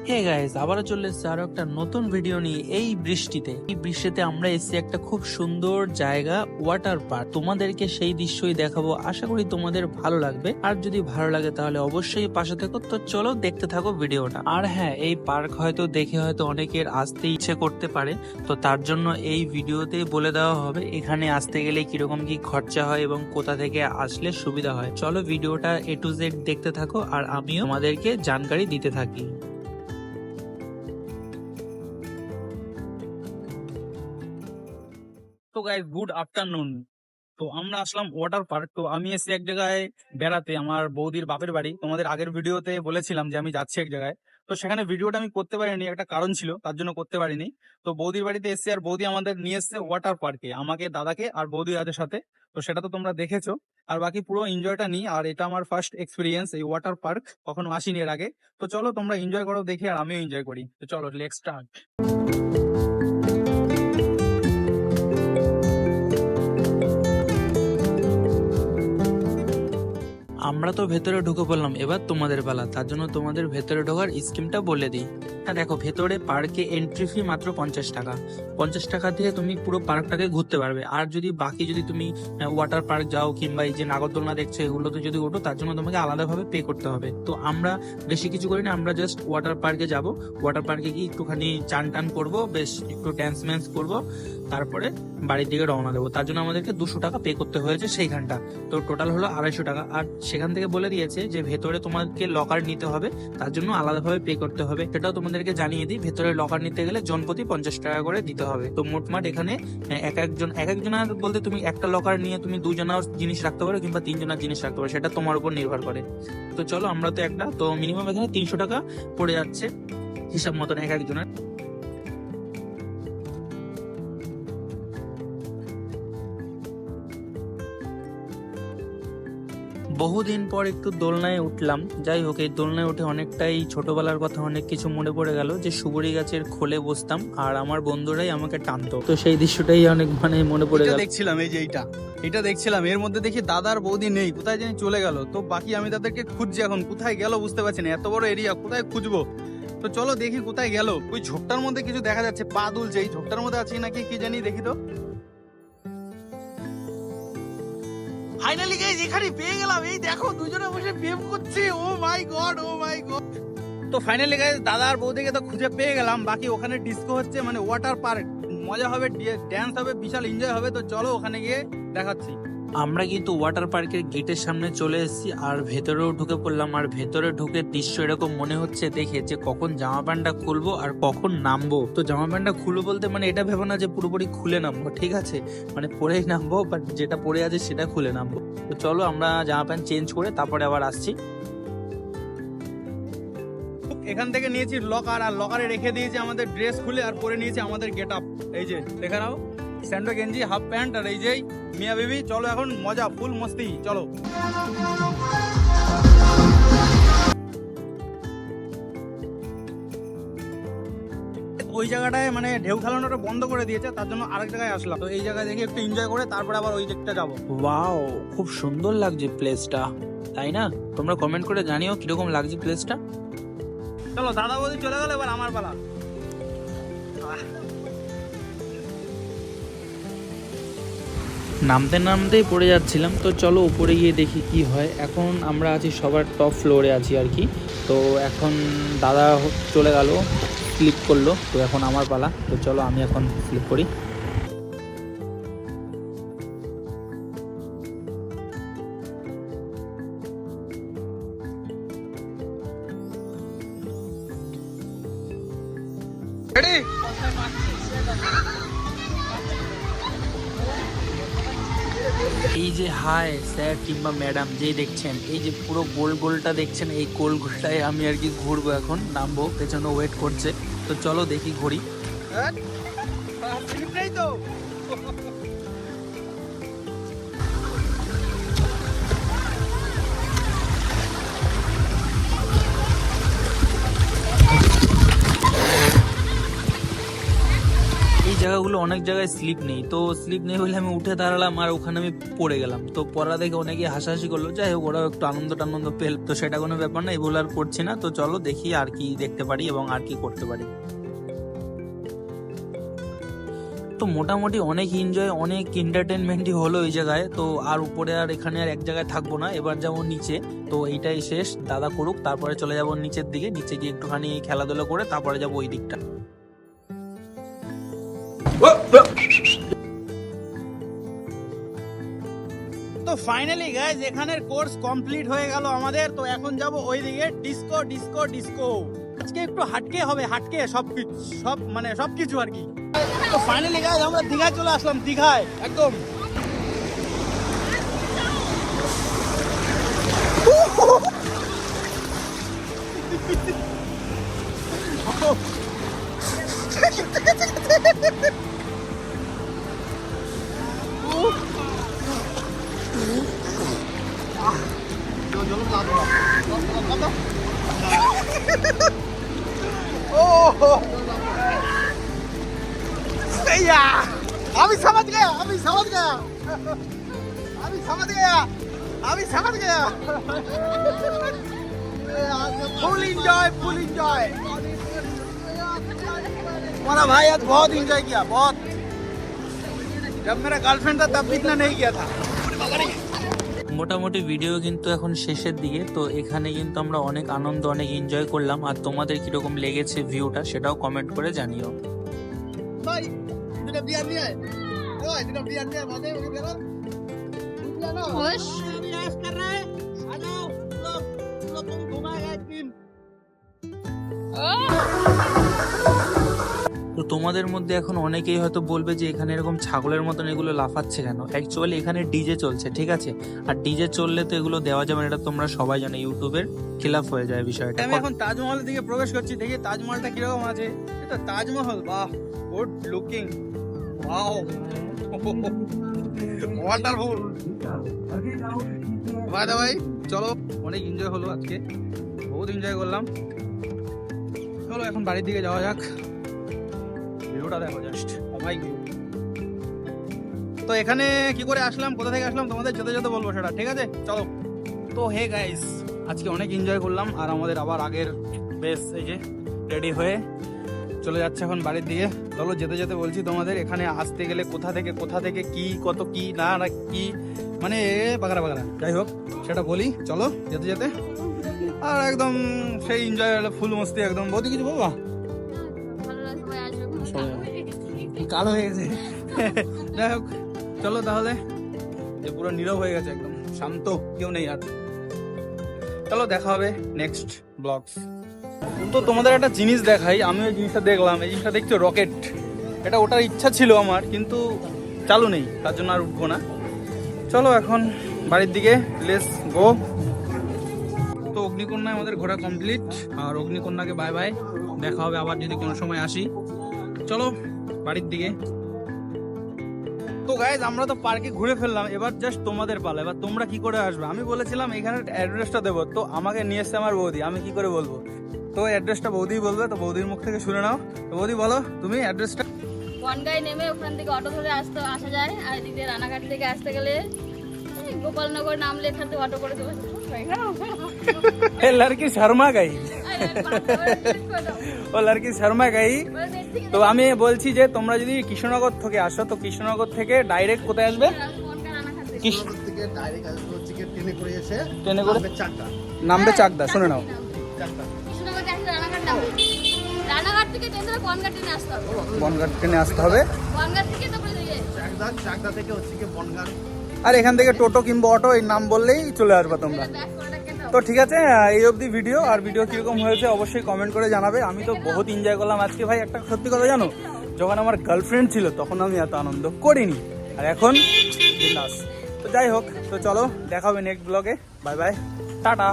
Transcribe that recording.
Hey guys, আবারও চলে এসেছে আরো একটা নতুন ভিডিও নিয়ে। এই বৃষ্টিতে আমরা এসেছি একটা খুব সুন্দর জায়গা, ওয়াটার পার্ক। তোমাদেরকে সেই দৃশ্যই দেখাবো, আশা করি তোমাদের ভালো লাগবে। আর যদি ভালো লাগে তাহলে অবশ্যই পাশে থেকো। তো চলো দেখতে থাকো ভিডিওটা। আর হ্যাঁ, এই পার্ক হয়তো দেখে হয়তো অনেকের আসতে ইচ্ছে করতে পারে, তো তার জন্য এই ভিডিওতে বলে দেওয়া হবে এখানে আসতে গেলে কিরকম কি খরচা হয় এবং কোথা থেকে আসলে সুবিধা হয়। চলো ভিডিওটা A to Z দেখতে থাকো আর আমিও তোমাদেরকে জানকারি দিতে থাকি। তো গাইস, গুড আফটারনুন। তো আমরা আসলাম ওয়াটার পার্ক। তো আমি এসেছি এক জায়গায় বেড়াতে, আমার বৌদির বাপের বাড়ি। তোমাদের আগের ভিডিওতে বলেছিলাম যে আমি যাচ্ছি এক জায়গায়, তো সেখানে ভিডিওটা আমি করতে পারিনি, একটা কারণ ছিল, তার জন্য করতে পারিনি। তো বৌদির বাড়িতে এসেছি আর বৌদি আমাদের নিয়ে এসেছে ওয়াটার পার্কে, আমাকে, দাদাকে আর বৌদি দাদের সাথে। তো সেটা তো তোমরা দেখেছো, আর বাকি পুরো এনজয়টা নিই। আর এটা আমার ফার্স্ট এক্সপিরিয়েন্স এই ওয়াটার পার্ক, কখনো আসিনি এর আগে। তো চলো তোমরা এনজয় করো দেখে, আর আমিও এনজয় করি। তো চলো লেটস স্টার্ট। আমরা তো ভেতরে ঢুকে পড়লাম, এবার তোমাদের বেলা। তার জন্য তোমাদের ভেতরে ঢোকার স্কিমটা বলে দিই। হ্যাঁ দেখো, ভেতরে পার্কে এন্ট্রি ফি মাত্র 50 টাকা। 50 টাকা দিয়ে তুমি পুরো পার্কটাকে ঘুরতে পারবে। আর যদি বাকি যদি তুমি ওয়াটার পার্ক যাও কিংবা এই যে নাগরদোলনা দেখছো এগুলোতে যদি ওঠো, তার জন্য তোমাকে আলাদাভাবে পে করতে হবে। তো আমরা বেশি কিছু করি না, আমরা জাস্ট ওয়াটার পার্কে যাব। ওয়াটার পার্কে গিয়ে একটুখানি চান টান করবো, বেশ একটু ড্যান্স ম্যান্স করবো, তারপরে বাড়ির দিকে রওনা দেবো। তার জন্য আমাদেরকে 200 টাকা পে করতে হয়েছে সেইখানটা। তো টোটাল হলো 250 টাকা। আর সেখান থেকে বলে দিয়েছে যে ভেতরে তোমাকে লকার নিতে হবে, তার জন্য আলাদাভাবে পে করতে হবে। সেটাও তোমাদেরকে জানিয়ে দিই, ভেতরে লকার নিতে গেলে জনপ্রতি 50 টাকা করে দিতে হবে। তো মোটমাট এখানে এক একজনের বলতে তুমি একটা লকার নিয়ে তুমি 2জনের জিনিস রাখতে পারো কিংবা 3জনের জিনিস রাখতে পারো, সেটা তোমার উপর নির্ভর করে। তো চলো, আমরা তো একটা, তো মিনিমাম এখানে 300 টাকা পড়ে যাচ্ছে হিসাব মতন এক একজনের। বহুদিন পর একটু দোলনায় উঠলাম। যাই হোক, এই দোলনায় উঠে অনেকটাই ছোটবেলার কথা অনেক কিছু মনে পড়ে গেল, যে সুবরি গাছের খোলে বসতাম আর আমার বন্ধুরাই আমাকে টানতো। তো সেই দৃশ্যটাই অনেক মনে পড়ে গেল। দেখছিলাম এই যে এটা দেখছিলাম, এর মধ্যে দেখি দাদার বৌদি নেই, কোথায় জানি চলে গেল। তো বাকি আমি তাদেরকে খুঁজছি, এখন কোথায় গেল বুঝতে পারছি না, এত বড় এরিয়া কোথায় খুঁজবো। তো চলো দেখি কোথায় গেল। ওই ঝোপটার মধ্যে কিছু দেখা যাচ্ছে, পা দুলছে, এই ঝোপটার মধ্যে আছে নাকি কি জানি, দেখি তো। ফাইনালি গাইস, এখানে পেয়ে গেলাম। এই দেখো, দুজনে বসে প্রেম করছে। ও মাই গড, ও মাই গড। তো ফাইনালি গাইস, দাদা আর বৌদিকে তো খুঁজে পেয়ে গেলাম। বাকি ওখানে ডিস্কো হচ্ছে, মানে ওয়াটার পার্ক, মজা হবে, ড্যান্স হবে, বিশাল এনজয় হবে। তো চলো ওখানে গিয়ে দেখাচ্ছি। আমরা কিন্তু ওয়াটার পার্কের গেটের সামনে চলে এসেছি আর ভেতরেও ঢুকে পড়লাম। আর ভেতরে ঢুকে দৃশ্য এরকম মনে হচ্ছে দেখে যে কখন জামা প্যান্টটা খুলবো আর কখন নামবো। তো জামা প্যান্টটা খুলবো বলতে মানে এটা ভেবো না যে পুরোপুরি খুলে নামবো, ঠিক আছে, মানে পরেই নামবো, বাট যেটা পরে আছে সেটা খুলে নামবো। তো চলো আমরা জামা প্যান্ট চেঞ্জ করে তারপরে আবার আসছি। এখান থেকে নিয়েছি লকার, আর লকারে রেখে দিয়েছি আমাদের ড্রেস খুলে, আর পরে নিয়েছি আমাদের গেট আপ। এই যে দেখে নাও, স্যান্ডো গেঞ্জি, হাফ প্যান্ট, আর এই যে মিয়া বেবি। চলো এখন মজা, ফুল মস্তি, চলো। ওই জায়গাটায় মানে ঢেউ খেলানোটা বন্ধ করে দিয়েছে, তার জন্য আরেক জায়গায় আসলাম। তো এই জায়গায় দেখে একটু এনজয় করে তারপরে আবার ওই দিকটা যাবো। ওয়াও, খুব সুন্দর লাগছে প্লেসটা, তাই না? তোমরা কমেন্ট করে জানিও কিরকম লাগছে প্লেসটা। চলো, দাদা বৌদি চলে গেল, এবার আমার পালা। নামতে নামতেই পড়ে যাচ্ছিলাম। তো চলো উপরে গিয়ে দেখি কি হয়। এখন আমরা আছি সবার টপ ফ্লোরে আছি আর কি। তো এখন দাদা চলে গেল, স্লিপ করলো, তো এখন আমার পালা। তো চলো আমি এখন স্লিপ করি। রেডি? এই যে হাই স্যার কিংবা ম্যাডাম যেই দেখছেন, এই যে পুরো গোল গোলটা দেখছেন, এই গোল গোলটায় আমি আর কি ঘুরবো, এখন নামবো, পেছনে ওয়েট করছে। তো চলো দেখি ঘুরি। তো জায়গাগুলো অনেক জায়গায় স্লিপ নেই, তো স্লিপ নেই বলে আমি উঠে দাঁড়ালাম আর ওখানে আমি পড়ে গেলাম। তো পড়া দেখে অনেকে হাসাহাসি করলো, যাই হোক ওরাও একটু আনন্দ পেল, তো সেটা কোনো ব্যাপার না, এগুলো আর করছি না। তো চলো দেখি আর কি দেখতে পারি এবং আর কি করতে পারি। তো মোটামুটি অনেক এনজয়, অনেক এন্টারটেনমেন্টই হলো এই জায়গায়। তো আর উপরে আর এখানে আর এক জায়গায় থাকবো না, এবার যাবো নিচে। তো এইটাই শেষ, দাদা করুক, তারপরে চলে যাবো নিচের দিকে, নিচে গিয়ে একটুখানি খেলাধুলা করে তারপরে যাবো ওই দিকটা। তো ফাইনালি গাইজ এখানের কোর্স কমপ্লিট হয়ে গেল আমাদের। তো এখন যাব ওইদিকে ডিস্কো ডিস্কো ডিস্কো। আজকে একটু হাটকে হবে, হাটকে সবকিছু, মানে সবকিছু আর কি। তো ফাইনালি গাইজ আমরা দীঘায় চলে আসলাম, দীঘায় একদম। अभी समझ गया, अभी समझ गया, अभी समझ गया, अभी समझ गया। Full enjoy, full enjoy. हमारा भाई आज बहुत इंजॉय किया, बहुत। जब मेरा गर्लफ्रेंड था तब भी इतना नहीं किया था। মোটামুটি ভিডিও কিন্তু এখন শেষের দিকে। তো এখানে কিন্তু আমরা অনেক আনন্দ, অনেক এনজয় করলাম। আর তোমাদের কিরকম লেগেছে ভিউটা সেটাও কমেন্ট করে জানিও। भाई तेरा बियाह नहीं है, ओए तेरा बियाह नहीं है, मजे में बियाह ना खुश बियाह कर रहा है। आ जाओ लोग तुम घुमाएगा एक दिन। তো তোমাদের মধ্যে এখন অনেকেই হয়তো বলবে যে এখানে এরকম ছাগলের মতন এগুলো লাফাচ্ছে কেন। অ্যাকচুয়ালি এখানে ডিজে চলছে, ঠিক আছে। আর ডিজে চললে তো এগুলো দেওয়া যাবে না, এটা তোমরা সবাই জানো, ইউটিউবের খিলাফ হয়ে যায় বিষয়টা। আমি এখন তাজমহলের দিকে প্রবেশ করছি, দেখি তাজমহলটা কিরকম আছে। এটা তাজমহল, বাহ, গুড লুকিং, ওয়াও, ওয়ান্ডারফুল। ভাই চলো, অনেক এনজয় হলো আজকে, বহুত এনজয় করলাম। চলো এখন বাড়ির দিকে যাওয়া যাক। ভিউটা দেখো জাস্ট, ও মাই গড। তো এখানে কি করে আসলাম, কোথা থেকে আসলাম তোমাদের যেতে যেতে বলবো সেটা, ঠিক আছে চলো। তো হে গাইস, আজকে অনেক এনজয় করলাম। আর আমাদের আবার আগের বেশ এই যে রেডি হয়ে চলে যাচ্ছে এখন বাড়ির দিকে। চলো যেতে যেতে বলছি তোমাদের, এখানে আসতে গেলে কোথা থেকে কি কত কি না না কি মানে বাগারা বাগারা, যাই হোক সেটা বলি। চলো যেতে যেতে আর একদম সেই এনজয় হলো, ফুল মস্তি একদম। বৌদি কিছু বলবা? কালো হয়ে গেছে। যাই হোক চলো তাহলে, যে পুরো নীরব হয়ে গেছে একদম, শান্ত, কেউ নেই আর। চলো দেখা হবে নেক্সট ব্লগস। তো তোমাদের একটা জিনিস দেখাই, আমি ওই জিনিসটা দেখলাম, এই জিনিসটা দেখছো রকেট, এটা ওটার ইচ্ছা ছিল আমার, কিন্তু চালু নেই, তার জন্য আর উঠবো না। চলো এখন বাড়ির দিকে, লেটস গো। তো অগ্নিকন্যায় আমাদের ঘোরা কমপ্লিট, আর অগ্নিকন্যাকে বাই বাই, দেখা হবে আবার যদি কোনো সময় আসি। চলো বাড়ির দিকে। তো গাইজ আমরা তো পার্কে ঘুরে ফেললাম, এবার জাস্ট তোমাদের পালা, এবার তোমরা কি করে আসবে। আমি বলেছিলাম এখানে অ্যাড্রেসটা দেবো, তো আমাকে নিয়ে এসছে আমার বৌদি, আমি কি করে বলবো। তো অ্যাড্রেসটা বৌদি বলবে, তো বৌদির মুখ থেকে শুনে নাও। তো বৌদি বলো তুমি অ্যাড্রেসটা। বনগাঁয় নেমে ওখান থেকে অটো ধরে আসা যায়, আর এদিকে রানাঘাট থেকে আসতে গেলে গোপালনগর নামলে এখান থেকে অটো করে দেবো। লড়কি শর্মা গাই, ও লড়কি শর্মা গাই। তো আমি বলছি যে তোমরা যদি কৃষ্ণনগর থেকে আসো, তো কৃষ্ণনগর থেকে ডাইরেক্ট কোথায় আসবে? ট্রেনে করে নামবে চাকদা, শুনে নাও। রানাঘাট থেকে ট্রেন ধরে বনগাঁ ট্রেনে আসতে হবে, বনগাঁ ট্রেনে আসতে হবে, বনগাঁ থেকে তারপরে চাকদা থেকে হচ্ছে কি বনগাঁ। আর এখান থেকে টোটো কিংবা অটো এই নাম বললেই চলে আসবে তোমরা। তো ঠিক আছে, এই অবধি ভিডিও। আর ভিডিও কিরকম হয়েছে অবশ্যই কমেন্ট করে জানাবে। আমি তো বহুত এনজয় করলাম আজকে ভাই। একটা সত্যি কথা জানো, যখন আমার গার্লফ্রেন্ড ছিল তখন আমি এত আনন্দ করিনি, আর এখন বিন্দাস। তো যাই হোক, তো চলো দেখা হবে নেক্সট ব্লগে। Bye bye, tata.